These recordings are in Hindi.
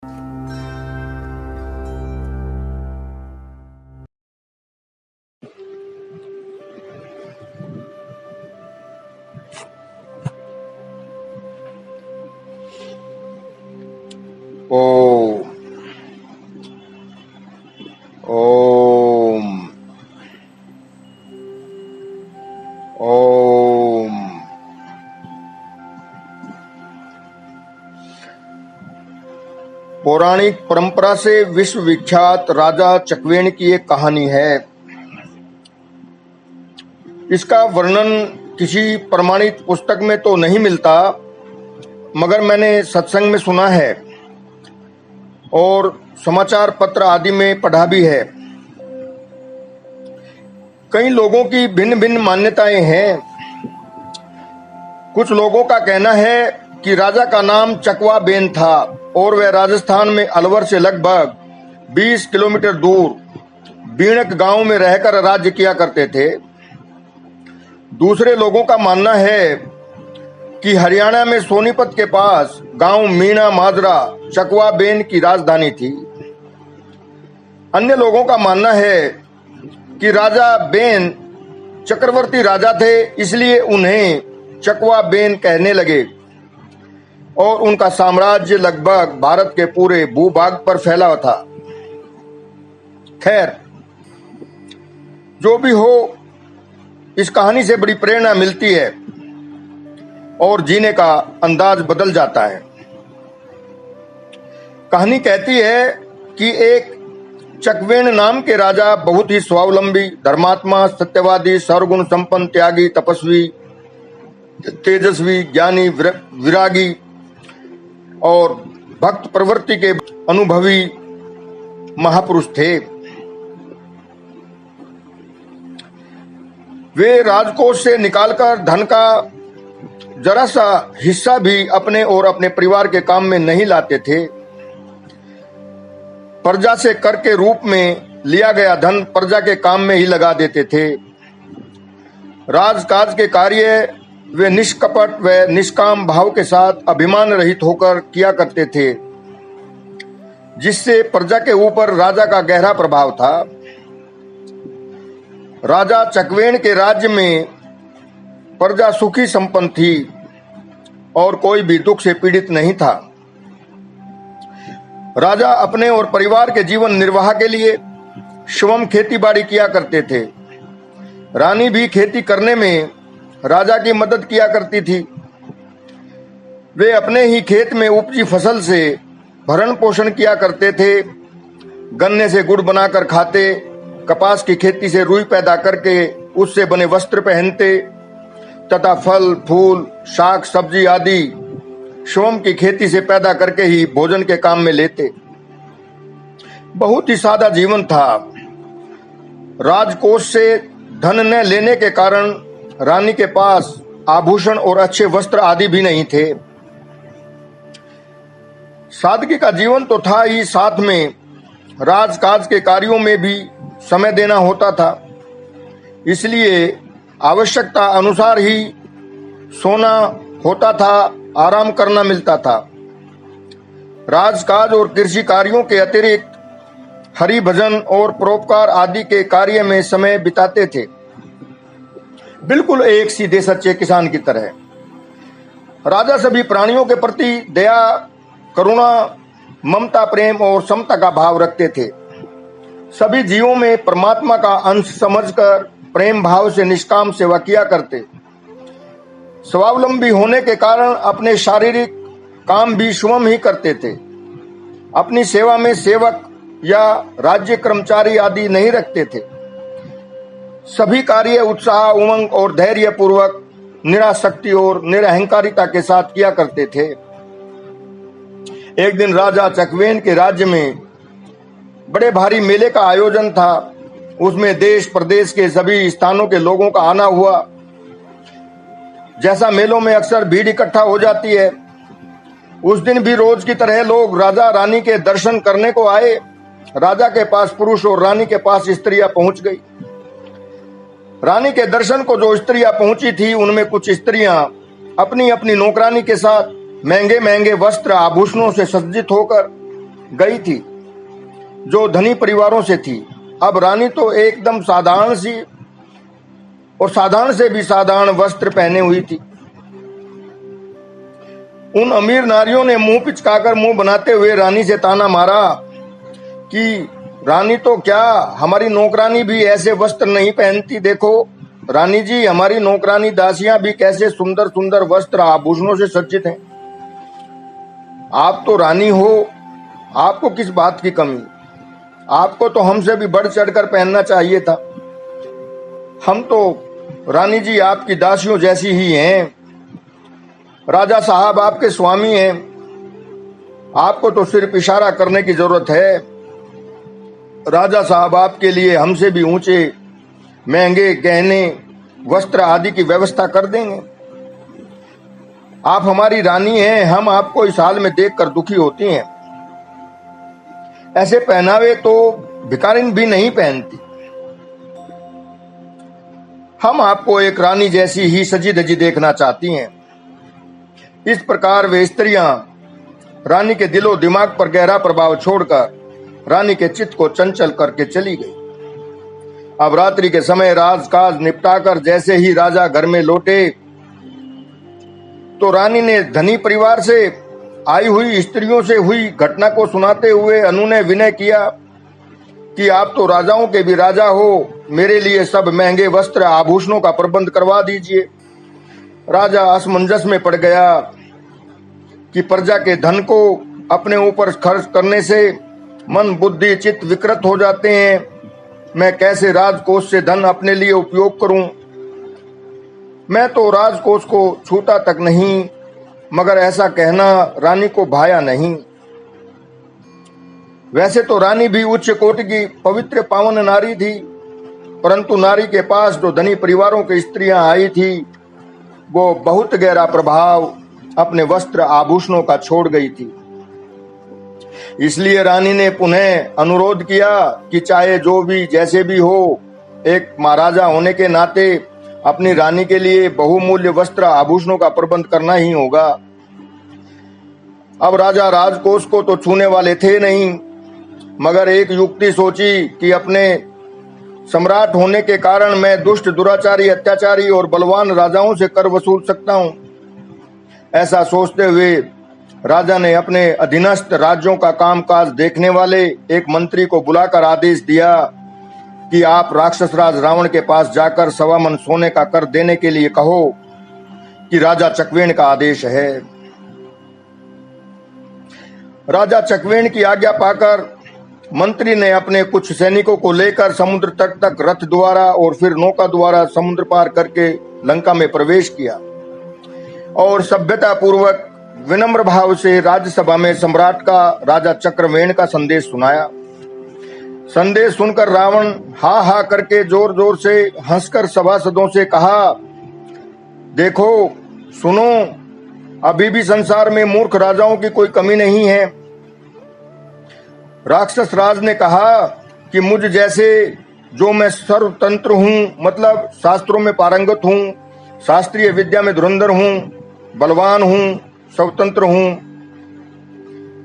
ओम ओम ओम। पौराणिक परंपरा से विश्व विख्यात राजा चकवेण की एक कहानी है। इसका वर्णन किसी प्रमाणित पुस्तक में तो नहीं मिलता, मगर मैंने सत्संग में सुना है और समाचार पत्र आदि में पढ़ा भी है। कई लोगों की भिन्न भिन्न मान्यताएं हैं। कुछ लोगों का कहना है कि राजा का नाम चकवा बेन था और वह राजस्थान में अलवर से लगभग 20 किलोमीटर दूर बीणक गांव में रहकर राज्य किया करते थे। दूसरे लोगों का मानना है कि हरियाणा में सोनीपत के पास गांव मीणा माजरा चकवा बेन की राजधानी थी। अन्य लोगों का मानना है कि राजा बेन चक्रवर्ती राजा थे, इसलिए उन्हें चकवा बेन कहने लगे और उनका साम्राज्य लगभग भारत के पूरे भूभाग पर फैला हुआ था। खैर, जो भी हो, इस कहानी से बड़ी प्रेरणा मिलती है और जीने का अंदाज बदल जाता है। कहानी कहती है कि एक चकवेण नाम के राजा बहुत ही स्वावलंबी, धर्मात्मा, सत्यवादी, सर्वगुण संपन्न, त्यागी, तपस्वी, तेजस्वी, ज्ञानी, विरागी और भक्त प्रवृत्ति के अनुभवी महापुरुष थे। वे राजकोष से निकालकर धन का जरा सा हिस्सा भी अपने और अपने परिवार के काम में नहीं लाते थे। प्रजा से कर के रूप में लिया गया धन प्रजा के काम में ही लगा देते थे। राजकाज के कार्य वे निष्कपट व निष्काम भाव के साथ अभिमान रहित होकर किया करते थे, जिससे प्रजा के ऊपर राजा का गहरा प्रभाव था। राजा चकवेण के राज्य में प्रजा सुखी संपन्न थी और कोई भी दुख से पीड़ित नहीं था। राजा अपने और परिवार के जीवन निर्वाह के लिए श्रम खेती बाड़ी किया करते थे। रानी भी खेती करने में राजा की मदद किया करती थी। वे अपने ही खेत में उपजी फसल से भरण पोषण किया करते थे। गन्ने से गुड़ बनाकर खाते, कपास की खेती से रुई पैदा करके उससे बने वस्त्र पहनते तथा फल फूल शाक सब्जी आदि श्रम की खेती से पैदा करके ही भोजन के काम में लेते। बहुत ही सादा जीवन था। राजकोष से धन न लेने के कारण रानी के पास आभूषण और अच्छे वस्त्र आदि भी नहीं थे। सादगी का जीवन तो था ही, साथ में राजकाज के कार्यों में भी समय देना होता था। इसलिए आवश्यकता अनुसार ही सोना होता था, आराम करना मिलता था। राजकाज और कृषि कार्यों के अतिरिक्त हरि भजन और परोपकार आदि के कार्य में समय बिताते थे, बिल्कुल एक सीधे सच्चे किसान की तरह। राजा सभी प्राणियों के प्रति दया, करुणा, ममता, प्रेम और समता का भाव रखते थे। सभी जीवों में परमात्मा का अंश समझकर प्रेम भाव से निष्काम सेवा किया करते। स्वावलंबी होने के कारण अपने शारीरिक काम भी स्वयं ही करते थे। अपनी सेवा में सेवक या राज्य कर्मचारी आदि नहीं रखते थे। सभी कार्य उत्साह, उमंग और धैर्य पूर्वक, निरासक्ति और निरहंकारिता के साथ किया करते थे। एक दिन राजा चकवेण के राज्य में बड़े भारी मेले का आयोजन था। उसमें देश प्रदेश के सभी स्थानों के लोगों का आना हुआ। जैसा मेलों में अक्सर भीड़ इकट्ठा हो जाती है, उस दिन भी रोज की तरह लोग राजा रानी के दर्शन करने को आए। राजा के पास पुरुष और रानी के पास स्त्रियां पहुंच गई। रानी के दर्शन को जो स्त्रियां पहुंची थी, उनमें कुछ स्त्रियां अपनी अपनी नौकरानी के साथ महंगे महंगे वस्त्र आभूषणों से सज्जित होकर गई थी जो धनी परिवारों से थी। अब रानी तो एकदम साधारण सी और साधारण से भी साधारण वस्त्र पहने हुई थी। उन अमीर नारियों ने मुंह पिचकाकर मुंह बनाते हुए रानी से ताना मारा कि रानी तो क्या, हमारी नौकरानी भी ऐसे वस्त्र नहीं पहनती। देखो रानी जी, हमारी नौकरानी दासियां भी कैसे सुंदर सुंदर वस्त्र आभूषणों से सज्जित हैं। आप तो रानी हो, आपको किस बात की कमी? आपको तो हमसे भी बढ़ चढ़कर पहनना चाहिए था। हम तो रानी जी आपकी दासियों जैसी ही हैं। राजा साहब आपके स्वामी हैं, आपको तो सिर्फ इशारा करने की जरूरत है। राजा साहब आपके लिए हमसे भी ऊंचे महंगे गहने वस्त्र आदि की व्यवस्था कर देंगे। आप हमारी रानी हैं, हम आपको इस हाल में देखकर दुखी होती हैं। ऐसे पहनावे तो भिखारिन भी नहीं पहनती। हम आपको एक रानी जैसी ही सजी धजी देखना चाहती हैं। इस प्रकार वे स्त्रियां रानी के दिलो दिमाग पर गहरा प्रभाव छोड़कर रानी के चित्त को चंचल करके चली गई। अब रात्रि के समय राजकाज निपटाकर जैसे ही राजा घर में लौटे तो रानी ने धनी परिवार से आई हुई स्त्रियों से हुई घटना को सुनाते हुए अनुनय विनय किया कि आप तो राजाओं के भी राजा हो, मेरे लिए सब महंगे वस्त्र आभूषणों का प्रबंध करवा दीजिए। राजा असमंजस में पड़ गया कि प्रजा के धन को अपने ऊपर खर्च करने से मन बुद्धि चित्त विकृत हो जाते हैं। मैं कैसे राजकोष से धन अपने लिए उपयोग करूं? मैं तो राजकोष को छूता तक नहीं, मगर ऐसा कहना रानी को भाया नहीं। वैसे तो रानी भी उच्च कोटि की पवित्र पावन नारी थी, परंतु नारी के पास जो धनी परिवारों की स्त्रियां आई थी वो बहुत गहरा प्रभाव अपने वस्त्र आभूषणों का छोड़ गई थी। इसलिए रानी ने पुनः अनुरोध किया कि चाहे जो भी जैसे भी हो, एक महाराजा होने के नाते अपनी रानी के लिए बहुमूल्य वस्त्र आभूषणों का प्रबंध करना ही होगा। अब राजा राजकोष को तो छूने वाले थे नहीं, मगर एक युक्ति सोची कि अपने सम्राट होने के कारण मैं दुष्ट दुराचारी अत्याचारी और बलवान राजाओं से कर वसूल सकता हूं। ऐसा सोचते हुए राजा ने अपने अधीनस्थ राज्यों का कामकाज देखने वाले एक मंत्री को बुलाकर आदेश दिया कि आप राक्षस राज रावण के पास जाकर 1.25 मन सोने का कर देने के लिए कहो कि राजा चकवेण का आदेश है। राजा चकवेण की आज्ञा पाकर मंत्री ने अपने कुछ सैनिकों को लेकर समुद्र तट तक रथ द्वारा और फिर नौका द्वारा समुद्र पार करके लंका में प्रवेश किया और सभ्यता पूर्वक विनम्र भाव से राज्यसभा में सम्राट का राजा चक्रवेण का संदेश सुनाया। संदेश सुनकर रावण हा हा करके जोर जोर से हंसकर सभासदों से कहा, देखो सुनो, अभी भी संसार में मूर्ख राजाओं की कोई कमी नहीं है। राक्षस राज ने कहा कि मुझ जैसे जो मैं सर्वतंत्र हूं, मतलब शास्त्रों में पारंगत हूं, शास्त्रीय विद्या में धुरंधर हूं, बलवान हूं, स्वतंत्र हूं,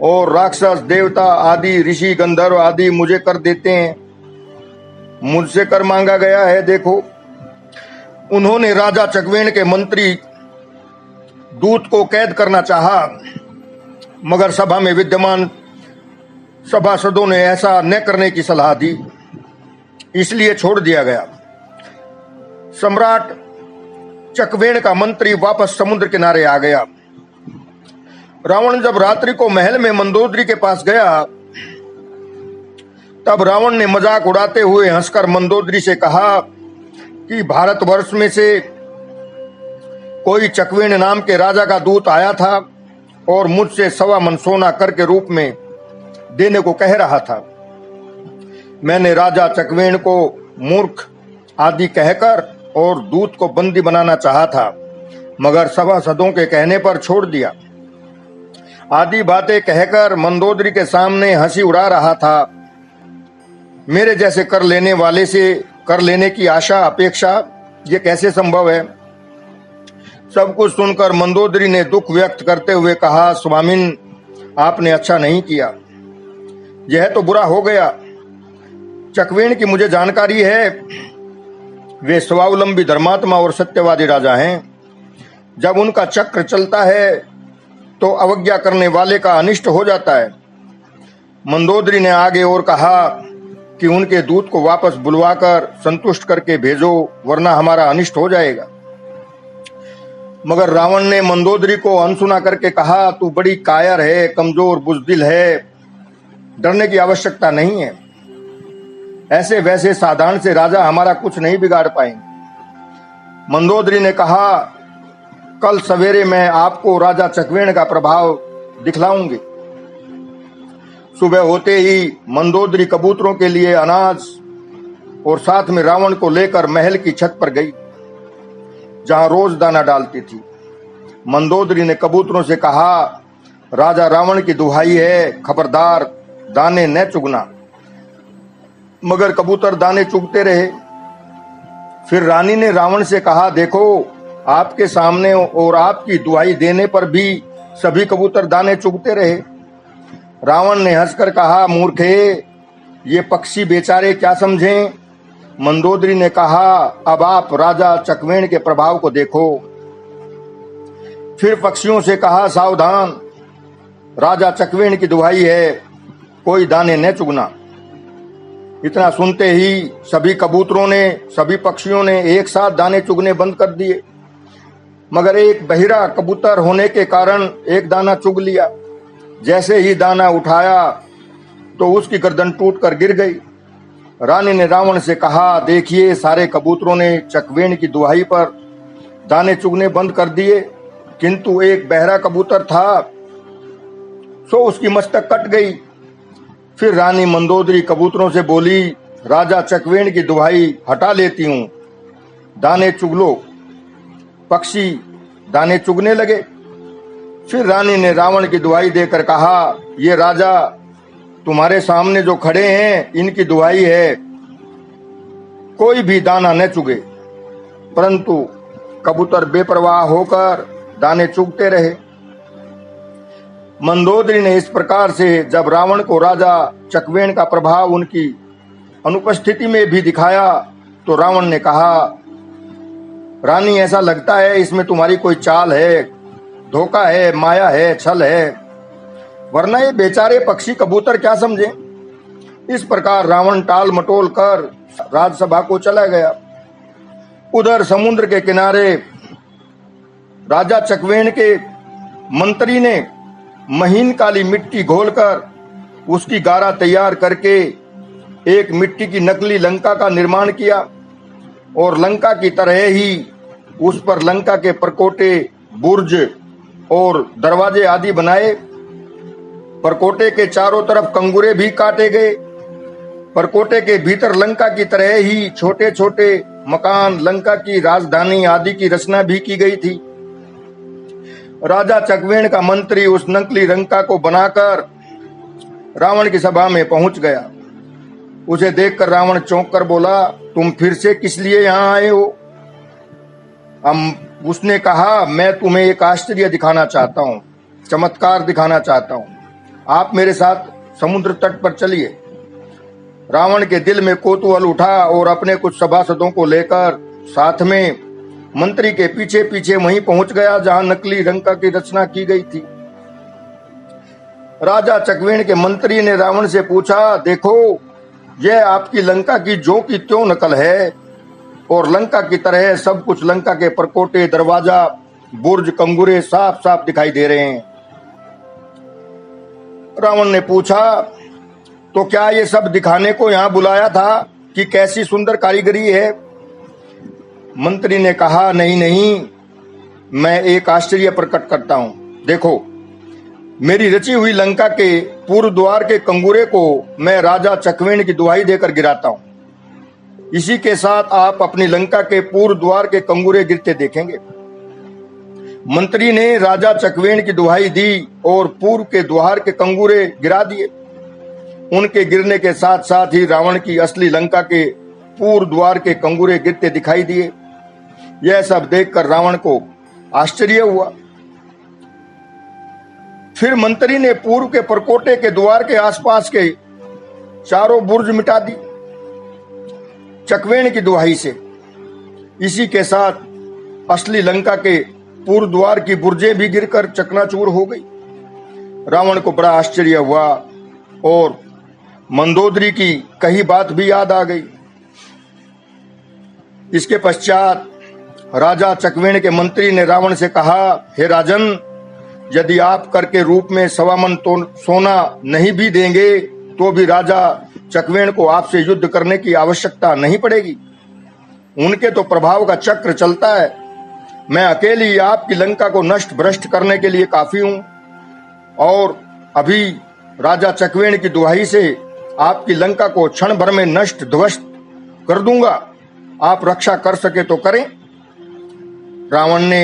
और राक्षस देवता आदि ऋषि गंधर्व आदि मुझे कर देते हैं। मुझसे कर मांगा गया है। देखो, उन्होंने राजा चकवेण के मंत्री दूत को कैद करना चाहा, मगर सभा में विद्यमान सभासदों ने ऐसा न करने की सलाह दी, इसलिए छोड़ दिया गया। सम्राट चकवेण का मंत्री वापस समुद्र किनारे आ गया। रावण जब रात्रि को महल में मंदोदरी के पास गया, तब रावण ने मजाक उड़ाते हुए हंसकर मंदोदरी से कहा कि भारतवर्ष में से कोई चकवेण नाम के राजा का दूत आया था और मुझसे 1.25 मन सोना कर के रूप में देने को कह रहा था। मैंने राजा चकवेण को मूर्ख आदि कहकर और दूत को बंदी बनाना चाहा था, मगर सभासदों के कहने पर छोड़ दिया। आदि बातें कहकर मंदोदरी के सामने हंसी उड़ा रहा था। मेरे जैसे कर लेने वाले से कर लेने की आशा अपेक्षा ये कैसे संभव है? सब कुछ सुनकर मंदोदरी ने दुख व्यक्त करते हुए कहा, स्वामिन, आपने अच्छा नहीं किया। यह तो बुरा हो गया। चकवेण की मुझे जानकारी है, वे स्वावलंबी धर्मात्मा और सत्यवादी राजा हैं। जब उनका चक्र चलता है तो अवज्ञा करने वाले का अनिष्ट हो जाता है। मंदोदरी ने आगे और कहा कि उनके दूत को वापस बुलवाकर संतुष्ट करके भेजो, वरना हमारा अनिष्ट हो जाएगा। मगर रावण ने मंदोदरी को अनसुना करके कहा, तू बड़ी कायर है, कमजोर बुजदिल है, डरने की आवश्यकता नहीं है। ऐसे वैसे साधारण से राजा हमारा कुछ नहीं बिगाड़ पाएंगे। मंदोदरी ने कहा, कल सवेरे मैं आपको राजा चकवेण का प्रभाव दिखलाऊंगी। सुबह होते ही मंदोदरी कबूतरों के लिए अनाज और साथ में रावण को लेकर महल की छत पर गई, जहां रोज दाना डालती थी। मंदोदरी ने कबूतरों से कहा, राजा रावण की दुहाई है, खबरदार दाने न चुगना। मगर कबूतर दाने चुगते रहे। फिर रानी ने रावण से कहा, देखो, आपके सामने और आपकी दुहाई देने पर भी सभी कबूतर दाने चुगते रहे। रावण ने हंसकर कहा, मूर्खे, ये पक्षी बेचारे क्या समझें। मंदोदरी ने कहा, अब आप राजा चकवेण के प्रभाव को देखो। फिर पक्षियों से कहा, सावधान, राजा चकवेण की दुहाई है, कोई दाने न चुगना। इतना सुनते ही सभी कबूतरों ने, सभी पक्षियों ने एक साथ दाने चुगने बंद कर दिए। मगर एक बहिरा कबूतर होने के कारण एक दाना चुग लिया। जैसे ही दाना उठाया तो उसकी गर्दन टूटकर गिर गई। रानी ने रावण से कहा, देखिए, सारे कबूतरों ने चकवेण की दुहाई पर दाने चुगने बंद कर दिए, किंतु एक बहरा कबूतर था, सो उसकी मस्तक कट गई। फिर रानी मंदोदरी कबूतरों से बोली, राजा चकवेण की दुहाई हटा लेती हूं, दाने चुग लो। पक्षी दाने चुगने लगे। फिर रानी ने रावण की दुहाई देकर कहा, ये राजा तुम्हारे सामने जो खड़े हैं, इनकी दुहाई है, कोई भी दाना न चुगे। परंतु कबूतर बेपरवाह होकर दाने चुगते रहे। मंदोदरी ने इस प्रकार से जब रावण को राजा चकवेण का प्रभाव उनकी अनुपस्थिति में भी दिखाया तो रावण ने कहा, रानी, ऐसा लगता है इसमें तुम्हारी कोई चाल है, धोखा है, माया है, छल है, वरना ये बेचारे पक्षी कबूतर क्या समझे। इस प्रकार रावण टाल मटोल कर राजसभा को चला गया। उधर समुद्र के किनारे राजा चकवेण के मंत्री ने महीन काली मिट्टी घोलकर उसकी गारा तैयार करके एक मिट्टी की नकली लंका का निर्माण किया और लंका की तरह ही उस पर लंका के परकोटे, बुर्ज और दरवाजे आदि बनाए। परकोटे के चारों तरफ कंगूरे भी काटे गए। परकोटे के भीतर लंका की तरह ही छोटे छोटे मकान, लंका की राजधानी आदि की रचना भी की गई थी। राजा चकवेण का मंत्री उस नकली लंका को बनाकर रावण की सभा में पहुंच गया। उसे देखकर रावण चौंक कर बोला, तुम फिर से किस लिए यहाँ आए हो? उसने कहा, मैं तुम्हें एक आश्चर्य दिखाना चाहता हूँ, चमत्कार दिखाना चाहता हूँ। आप मेरे साथ समुद्र तट पर चलिए। रावण के दिल में कौतूहल उठा और अपने कुछ सभासदों को लेकर साथ में मंत्री के पीछे पीछे वहीं पहुंच गया जहां नकली लंका की रचना की गई थी। राजा चकवेण के मंत्री ने रावण से पूछा, देखो, यह आपकी लंका की ज्यों की त्यों नकल है और लंका की तरह सब कुछ लंका के परकोटे, दरवाजा, बुर्ज, कंगूरे साफ साफ दिखाई दे रहे हैं। रावण ने पूछा, तो क्या ये सब दिखाने को यहाँ बुलाया था कि कैसी सुंदर कारीगरी है? मंत्री ने कहा, नहीं नहीं, मैं एक आश्चर्य प्रकट करता हूं। देखो, मेरी रची हुई लंका के पूर्व द्वार के कंगूरे को मैं राजा चकवेण की दुहाई देकर गिराता हूं। इसी के साथ आप अपनी लंका के पूर्व द्वार के कंगूरे गिरते देखेंगे। मंत्री ने राजा चकवेण की दुहाई दी और पूर्व के द्वार के कंगूरे गिरा दिए। उनके गिरने के साथ साथ ही रावण की असली लंका के पूर्व द्वार के कंगूरे गिरते दिखाई दिए। यह सब देखकर रावण को आश्चर्य हुआ। फिर मंत्री ने पूर्व के परकोटे के द्वार के आसपास के चारों बुर्ज मिटा दी चकवेण की दुहाई से। इसी के साथ असली लंका के पूर्व द्वार की बुर्जें भी गिरकर चकनाचूर हो गई। रावण को बड़ा आश्चर्य हुआ और मंदोदरी की कही बात भी याद आ गई। इसके पश्चात राजा चकवेण के मंत्री ने रावण से कहा, हे राजन, यदि आप कर के रूप में 1.25 मन सोना नहीं भी देंगे तो भी राजा चकवेण को आपसे युद्ध करने की आवश्यकता नहीं पड़ेगी। उनके तो प्रभाव का चक्र चलता है। मैं अकेली आपकी लंका को नष्ट भ्रष्ट करने के लिए काफी हूं और अभी राजा चकवेण की दुहाई से आपकी लंका को क्षण भर में नष्ट ध्वस्त कर दूंगा। आप रक्षा कर सके तो करें। रावण ने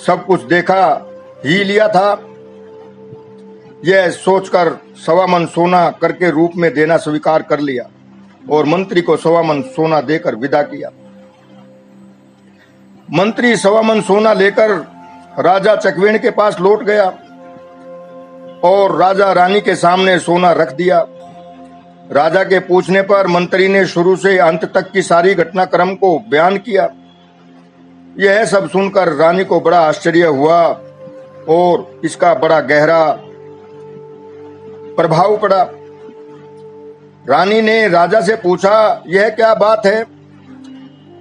सब कुछ देखा ही लिया था। यह सोचकर 1.25 मन सोना करके रूप में देना स्वीकार कर लिया और मंत्री को 1.25 मन सोना देकर विदा किया। मंत्री 1.25 मन सोना लेकर राजा चकवेण के पास लौट गया और राजा रानी के सामने सोना रख दिया। राजा के पूछने पर मंत्री ने शुरू से अंत तक की सारी घटनाक्रम को बयान किया। यह सब सुनकर रानी को बड़ा आश्चर्य हुआ और इसका बड़ा गहरा प्रभाव पड़ा। रानी ने राजा से पूछा, यह क्या बात है?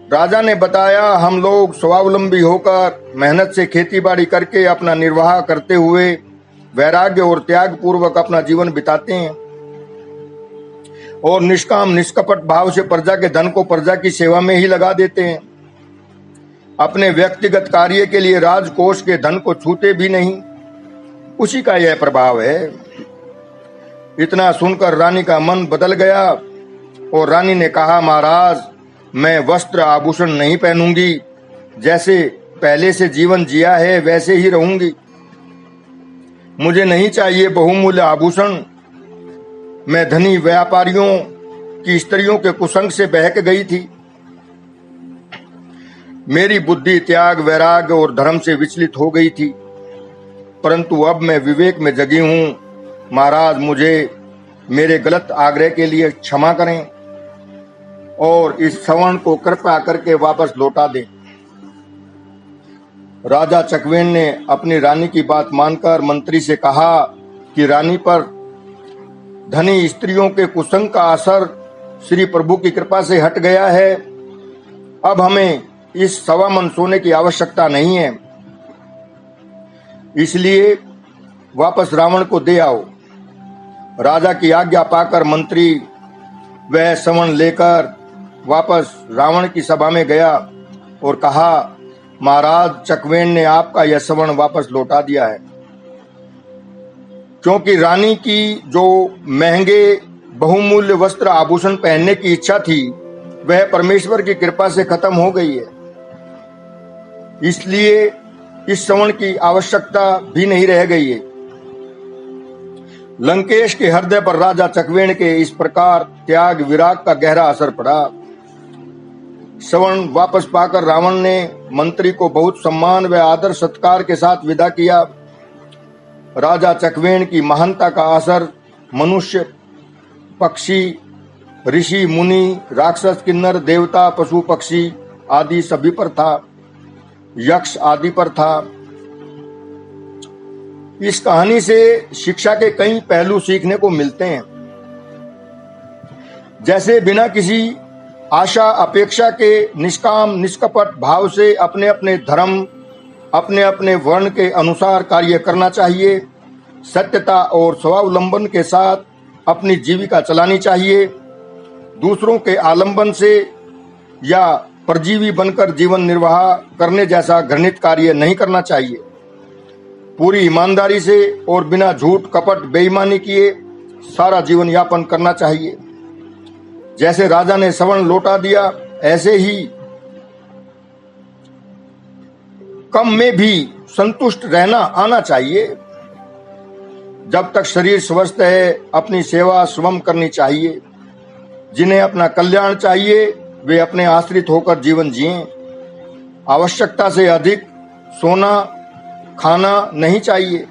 राजा ने बताया, हम लोग स्वावलंबी होकर मेहनत से खेती बाड़ी करके अपना निर्वाह करते हुए वैराग्य और त्याग पूर्वक अपना जीवन बिताते हैं और निष्काम निष्कपट भाव से प्रजा के धन को प्रजा की सेवा में ही लगा देते हैं। अपने व्यक्तिगत कार्य के लिए राजकोष के धन को छूते भी नहीं। उसी का यह प्रभाव है। इतना सुनकर रानी का मन बदल गया और रानी ने कहा, महाराज, मैं वस्त्र आभूषण नहीं पहनूंगी। जैसे पहले से जीवन जिया है वैसे ही रहूंगी। मुझे नहीं चाहिए बहुमूल्य आभूषण। मैं धनी व्यापारियों की स्त्रियों के कुसंग से बहक गई थी। मेरी बुद्धि त्याग वैराग्य और धर्म से विचलित हो गई थी, परंतु अब मैं विवेक में जगी हूं। महाराज, मुझे मेरे गलत आग्रह के लिए क्षमा करें और इस श्रवण को कृपया करके वापस लौटा दें। राजा चकवेण ने अपनी रानी की बात मानकर मंत्री से कहा कि रानी पर धनी स्त्रियों के कुसंग का असर श्री प्रभु की कृपा से हट गया है। अब हमें इस 1.25 मन सोने की आवश्यकता नहीं है, इसलिए वापस रावण को दे आओ। राजा की आज्ञा पाकर मंत्री वह श्रवण लेकर वापस रावण की सभा में गया और कहा, महाराज, चकवेण ने आपका यह श्रवण वापस लौटा दिया है, क्योंकि रानी की जो महंगे बहुमूल्य वस्त्र आभूषण पहनने की इच्छा थी वह परमेश्वर की कृपा से खत्म हो गई है। इसलिए इस श्रवण की आवश्यकता भी नहीं रह गई है। लंकेश के हृदय पर राजा चकवेण के इस प्रकार त्याग विराग का गहरा असर पड़ा। श्रवण वापस पाकर रावण ने मंत्री को बहुत सम्मान व आदर सत्कार के साथ विदा किया। राजा चकवेण की महानता का असर मनुष्य, पक्षी, ऋषि, मुनि, राक्षस, किन्नर, देवता, पशु पक्षी आदि सभी पर था, यक्ष आदि पर था। इस कहानी से शिक्षा के कई पहलू सीखने को मिलते हैं। जैसे बिना किसी आशा अपेक्षा के निष्काम निष्कपट भाव से अपने अपने धर्म, अपने अपने वर्ण के अनुसार कार्य करना चाहिए। सत्यता और स्वावलंबन के साथ अपनी जीविका चलानी चाहिए। दूसरों के आलंबन से या परजीवी बनकर जीवन निर्वाह करने जैसा घृणित कार्य नहीं करना चाहिए। पूरी ईमानदारी से और बिना झूठ कपट बेईमानी किए सारा जीवन यापन करना चाहिए। जैसे राजा ने श्रवण लौटा दिया, ऐसे ही कम में भी संतुष्ट रहना आना चाहिए। जब तक शरीर स्वस्थ है अपनी सेवा स्वयं करनी चाहिए। जिन्हें अपना कल्याण चाहिए वे अपने आश्रित होकर जीवन जिएं। आवश्यकता से अधिक सोना खाना नहीं चाहिए।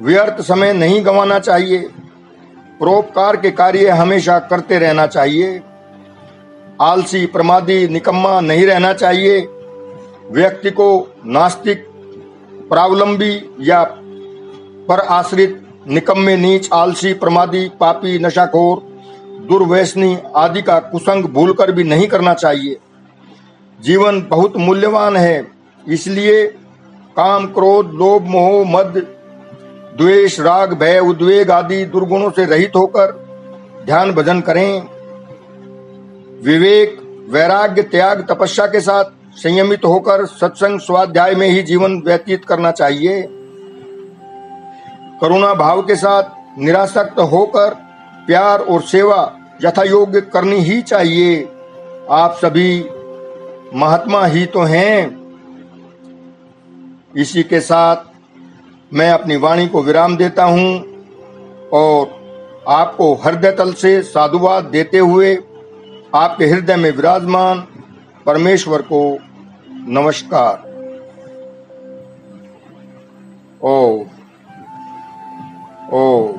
व्यर्थ समय नहीं गंवाना चाहिए। परोपकार के कार्य हमेशा करते रहना चाहिए। आलसी, प्रमादी, निकम्मा नहीं रहना चाहिए। व्यक्ति को नास्तिक, परावलंबी या पर आश्रित, निकम्मे, नीच, आलसी, प्रमादी, पापी, नशाखोर, दुर्व्यसनी आदि का कुसंग भूलकर भी नहीं करना चाहिए। जीवन बहुत मूल्यवान है, इसलिए काम, क्रोध, लोभ, मोह, मद, द्वेष, राग, भय, उद्वेग आदि दुर्गुणों से रहित होकर ध्यान भजन करें। विवेक, वैराग्य, त्याग, तपस्या के साथ संयमित होकर सत्संग, स्वाध्याय में ही जीवन व्यतीत करना चाहिए। करुणा भाव के साथ निरासक्त होकर प्यार और सेवा यथा योग्य करनी ही चाहिए। आप सभी महात्मा ही तो हैं। इसी के साथ मैं अपनी वाणी को विराम देता हूं और आपको हृदय तल से साधुवाद देते हुए आपके हृदय में विराजमान परमेश्वर को नमस्कार। ओम।